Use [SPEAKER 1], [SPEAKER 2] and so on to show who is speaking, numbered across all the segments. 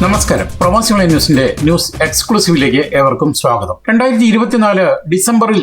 [SPEAKER 1] നമസ്കാരം. പ്രവാസി ഓൺലൈൻ ന്യൂസിന്റെ ന്യൂസ് എക്സ്ക്ലൂസീവിലേക്ക് ഏവർക്കും സ്വാഗതം. 2024 ഡിസംബറിൽ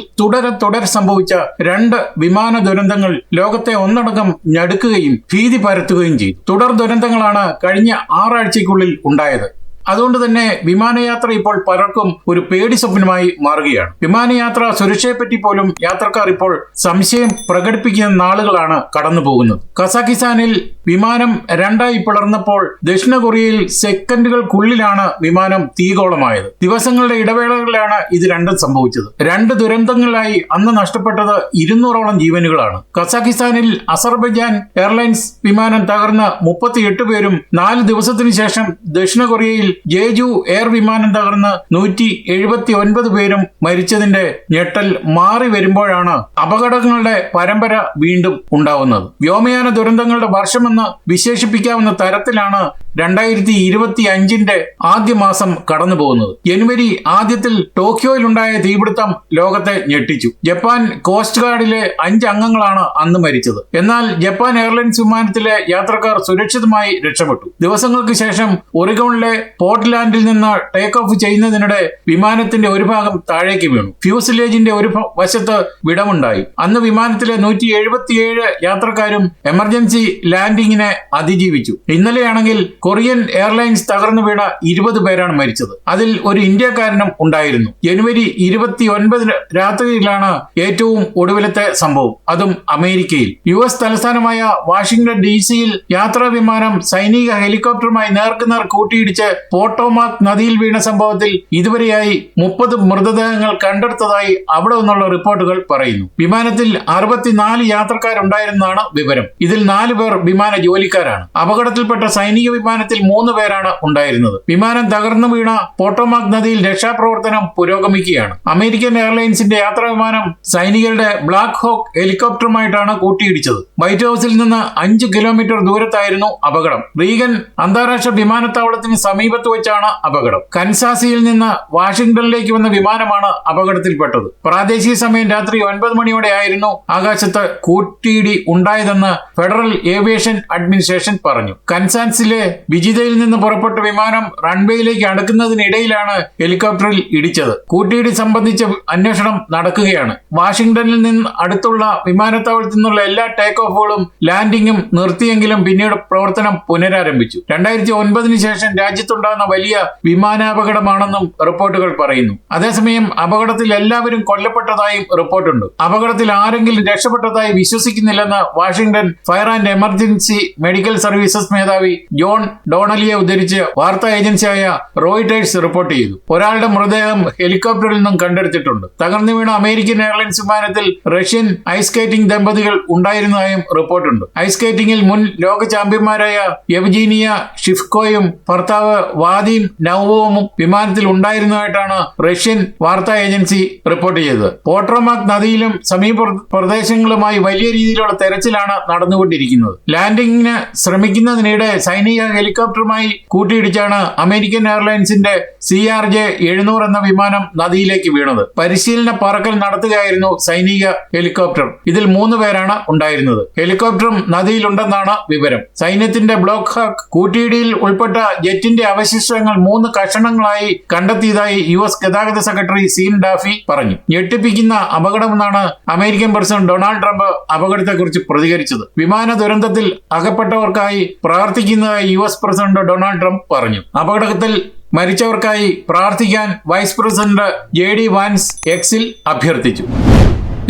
[SPEAKER 1] തുടരെ സംഭവിച്ച 2 വിമാന ദുരന്തങ്ങൾ ലോകത്തെ ഒന്നടങ്കം ഞടുക്കുകയും ഭീതി പരത്തുകയും ചെയ്തു. തുടർ ദുരന്തങ്ങളാണ് കഴിഞ്ഞ 6 ആഴ്ചയ്ക്കുള്ളിൽ ഉണ്ടായത്. അതുകൊണ്ട് തന്നെ വിമാനയാത്ര ഇപ്പോൾ പലർക്കും ഒരു പേടി സ്വപ്നമായി മാറുകയാണ്. വിമാനയാത്ര സുരക്ഷയെപ്പറ്റി പോലും യാത്രക്കാർ ഇപ്പോൾ സംശയം പ്രകടിപ്പിക്കുന്ന നാളുകളാണ് കടന്നു പോകുന്നത്. കസാഖിസ്ഥാനിൽ വിമാനം 2ആയി പിളർന്നപ്പോൾ ദക്ഷിണ കൊറിയയിൽ സെക്കൻഡുകൾക്കുള്ളിലാണ് വിമാനം തീഗോളമായത്. ദിവസങ്ങളുടെ ഇടവേളകളിലാണ് ഇത് രണ്ടും സംഭവിച്ചത്. 2 ദുരന്തങ്ങളിലായി അന്ന് നഷ്ടപ്പെട്ടത് 200ഓളം ജീവനുകളാണ്. കസാഖിസ്ഥാനിൽ അസർബൈജാൻ എയർലൈൻസ് വിമാനം തകർന്ന് 38 പേരും 4 ദിവസത്തിനു ശേഷം ദക്ഷിണ കൊറിയയിൽ ജേജു എയർ വിമാനം തകർന്ന് 179 പേരും മരിച്ചതിന്റെ ഞെട്ടൽ മാറി വരുമ്പോഴാണ് അപകടങ്ങളുടെ പരമ്പര വീണ്ടും ഉണ്ടാവുന്നത്. വ്യോമയാന ദുരന്തങ്ങളുടെ വർഷമെന്ന് വിശേഷിപ്പിക്കാവുന്ന തരത്തിലാണ് 2025 ആദ്യ മാസം കടന്നു പോകുന്നത്. ജനുവരി ആദ്യത്തിൽ ടോക്കിയോയിലുണ്ടായ തീപിടുത്തം ലോകത്തെ ഞെട്ടിച്ചു. ജപ്പാൻ കോസ്റ്റ് ഗാർഡിലെ 5 അംഗങ്ങളാണ് അന്ന് മരിച്ചത്. എന്നാൽ ജപ്പാൻ എയർലൈൻസ് വിമാനത്തിലെ യാത്രക്കാർ സുരക്ഷിതമായി രക്ഷപ്പെട്ടു. ദിവസങ്ങൾക്ക് ശേഷം ഒറിഗോണിലെ പോർട്ട്ലാൻഡിൽ നിന്ന് ടേക്ക് ഓഫ് ചെയ്യുന്നതിനിടെ വിമാനത്തിന്റെ ഒരു ഭാഗം താഴേക്ക് വീണു. ഫ്യൂസിലേജിന്റെ ഒരു വശത്ത് വിടവുണ്ടായി. അന്ന് വിമാനത്തിലെ 177 യാത്രക്കാരും എമർജൻസി ലാൻഡിങ്ങിനെ അതിജീവിച്ചു. ഇന്നലെയാണെങ്കിൽ കൊറിയൻ എയർലൈൻസ് തകർന്നു വീണ 20 പേരാണ് മരിച്ചത്. അതിൽ ഒരു ഇന്ത്യക്കാരനും ഉണ്ടായിരുന്നു. ജനുവരി 29 രാത്രിയിലാണ് ഏറ്റവും ഒടുവിലത്തെ സംഭവം, അതും അമേരിക്കയിൽ. US തലസ്ഥാനമായ വാഷിംഗ്ടൺ DC-യിൽ യാത്രാ വിമാനം സൈനിക ഹെലികോപ്റ്ററുമായി നേർക്കുനേർ കൂട്ടിയിടിച്ച് പോട്ടോമാക് നദിയിൽ വീണ സംഭവത്തിൽ ഇതുവരെയായി 30 മൃതദേഹങ്ങൾ കണ്ടെടുത്തതായി അവിടെ നിന്നുള്ള റിപ്പോർട്ടുകൾ പറയുന്നു. വിമാനത്തിൽ 64 യാത്രക്കാരുണ്ടായിരുന്നാണ് വിവരം. ഇതിൽ 4 പേർ വിമാന ജോലിക്കാരാണ്. അപകടത്തിൽപ്പെട്ട സൈനിക വിമാനത്തിൽ 3 പേരാണ് ഉണ്ടായിരുന്നത്. വിമാനം തകർന്നു വീണ പോട്ടോമാക് നദിയിൽ രക്ഷാപ്രവർത്തനം പുരോഗമിക്കുകയാണ്. അമേരിക്കൻ എയർലൈൻസിന്റെ യാത്രാ വിമാനം സൈനികരുടെ ബ്ലാക്ക് ഹോക്ക് ഹെലികോപ്റ്ററുമായിട്ടാണ് കൂട്ടിയിടിച്ചത്. വൈറ്റ് ഹൌസിൽ നിന്ന് 5 കിലോമീറ്റർ ദൂരത്തായിരുന്നു അപകടം. റീഗൻ അന്താരാഷ്ട്ര വിമാനത്താവളത്തിന് സമീപത്ത് വെച്ചാണ് അപകടം. കൻസാസിയിൽ നിന്ന് വാഷിംഗ്ടണിലേക്ക് വന്ന വിമാനമാണ് അപകടത്തിൽപ്പെട്ടത്. പ്രാദേശിക സമയം രാത്രി 9 മണിയോടെയായിരുന്നു ആകാശത്ത് കൂട്ടിയിടി ഉണ്ടായതെന്ന് ഫെഡറൽ ഏവിയേഷൻ അഡ്മിനിസ്ട്രേഷൻ പറഞ്ഞു. കൻസാസിലെ വിജിതയിൽ നിന്ന് പുറപ്പെട്ട വിമാനം റൺവേയിലേക്ക് അടുക്കുന്നതിനിടയിലാണ് ഹെലികോപ്റ്ററിൽ ഇടിച്ചത്. കൂട്ടിയിടി സംബന്ധിച്ച അന്വേഷണം നടക്കുകയാണ്. വാഷിംഗ്ടണിൽ നിന്ന് അടുത്തുള്ള വിമാനത്താവളത്തിൽ നിന്നുള്ള എല്ലാ ടേക്ക് ഓഫുകളും ലാൻഡിംഗും നിർത്തിയെങ്കിലും പിന്നീട് പ്രവർത്തനം പുനരാരംഭിച്ചു. 2009 ശേഷം രാജ്യത്തുണ്ടാകുന്ന വലിയ വിമാനാപകടമാണെന്നും റിപ്പോർട്ടുകൾ പറയുന്നു. അതേസമയം അപകടത്തിൽ എല്ലാവരും കൊല്ലപ്പെട്ടതായും റിപ്പോർട്ടുണ്ട്. അപകടത്തിൽ ആരെങ്കിലും രക്ഷപ്പെട്ടതായി വിശ്വസിക്കുന്നില്ലെന്ന് Washington fire and emergency medical services മേധാവി ജോൺ ഡോണലിയെ ഉദ്ധരിച്ച് വാർത്താ ഏജൻസിയായ റോയിട്ടേഴ്സ് റിപ്പോർട്ട് ചെയ്തു. ഒരാളുടെ മൃതദേഹം ഹെലികോപ്റ്ററിൽ നിന്നും കണ്ടെടുത്തിട്ടുണ്ട്. തകർന്നു വീണ അമേരിക്കൻ എയർലൈൻസ് വിമാനത്തിൽ റഷ്യൻ ഐസ് സ്കേറ്റിംഗ് ദമ്പതികൾ ഉണ്ടായിരുന്നതായും റിപ്പോർട്ടുണ്ട്. ഐസ് സ്കേറ്റിംഗിൽ മുൻ ലോക ചാമ്പ്യന്മാരായ യവ്ജീനിയ ഷിഫ്കോയും ഭർത്താവ് വാദീം നൗവോമും വിമാനത്തിൽ ഉണ്ടായിരുന്നതായിട്ടാണ് റഷ്യൻ വാർത്താ ഏജൻസി റിപ്പോർട്ട് ചെയ്തത്. പോട്ടോമാക് നദിയിലും സമീപ പ്രദേശങ്ങളുമായി വലിയ രീതിയിലുള്ള തെരച്ചിലാണ് നടന്നുകൊണ്ടിരിക്കുന്നത്. ലാൻഡിംഗിന് ശ്രമിക്കുന്നതിനിടെ സൈനിക ഹെലികോപ്റ്ററുമായി കൂട്ടിയിടിച്ചാണ് അമേരിക്കൻ എയർലൈൻസിന്റെ CRJ-700 എന്ന വിമാനം നദിയിലേക്ക് വീണത്. പരിശീലന പറക്കൽ നടത്തുകയായിരുന്നു സൈനിക ഹെലികോപ്റ്റർ. ഇതിൽ 3 പേരാണ് ഉണ്ടായിരുന്നത്. ഹെലികോപ്റ്ററും നദിയിലുണ്ടെന്നാണ് വിവരം. സൈന്യത്തിന്റെ ബ്ലോക്ക് ഹോക്ക് കൂട്ടിയിടിയിൽ ഉൾപ്പെട്ട ജെറ്റിന്റെ അവശിഷ്ടങ്ങൾ 3 കഷണങ്ങളായി കണ്ടെത്തിയതായി US ഗതാഗത സെക്രട്ടറി സീൻ ഡാഫി പറഞ്ഞു. ഞെട്ടിപ്പിക്കുന്ന അപകടമെന്നാണ് അമേരിക്കൻ പ്രസിഡന്റ് ഡൊണാൾഡ് ട്രംപ് അപകടത്തെക്കുറിച്ച് പ്രതികരിച്ചത്. വിമാന ദുരന്തത്തിൽ അകപ്പെട്ടവർക്കായി പ്രാർത്ഥിക്കുന്നതായി US പ്രസിഡന്റ് ഡൊണാൾഡ് ട്രംപ് പറഞ്ഞു. അപകടത്തിൽ മരിച്ചവർക്കായി പ്രാർത്ഥിക്കാൻ വൈസ് പ്രസിഡന്റ് JD വാൻസ് എക്സിൽ അഭ്യർത്ഥിച്ചു.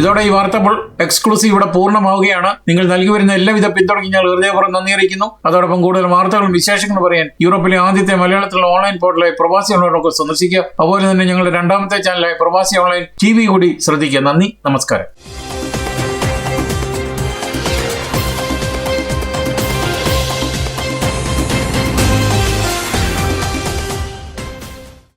[SPEAKER 1] ഇതോടെ ഈ വാർത്ത എക്സ്ക്ലൂസീവ് ഇവിടെ പൂർണ്ണമാവുകയാണ്. നിങ്ങൾ നൽകി വരുന്ന എല്ലാവിധ പിന്തുണയ്ക്ക് ഞങ്ങൾ ഹൃദയപൂർവ്വം നന്ദി അറിയിക്കുന്നു. അതോടൊപ്പം കൂടുതൽ വാർത്തകളും വിശേഷങ്ങളും പറയാൻ യൂറോപ്പിലെ ആദ്യത്തെ മലയാളത്തിലുള്ള ഓൺലൈൻ പോർട്ടലായി പ്രവാസി ഓൺലൈനൊക്കെ സന്ദർശിക്കുക. അതുപോലെ തന്നെ ഞങ്ങളുടെ 2ാമത്തെ ചാനലായ പ്രവാസി ഓൺലൈൻ TV കൂടി ശ്രദ്ധിക്കുക. നന്ദി, നമസ്കാരം.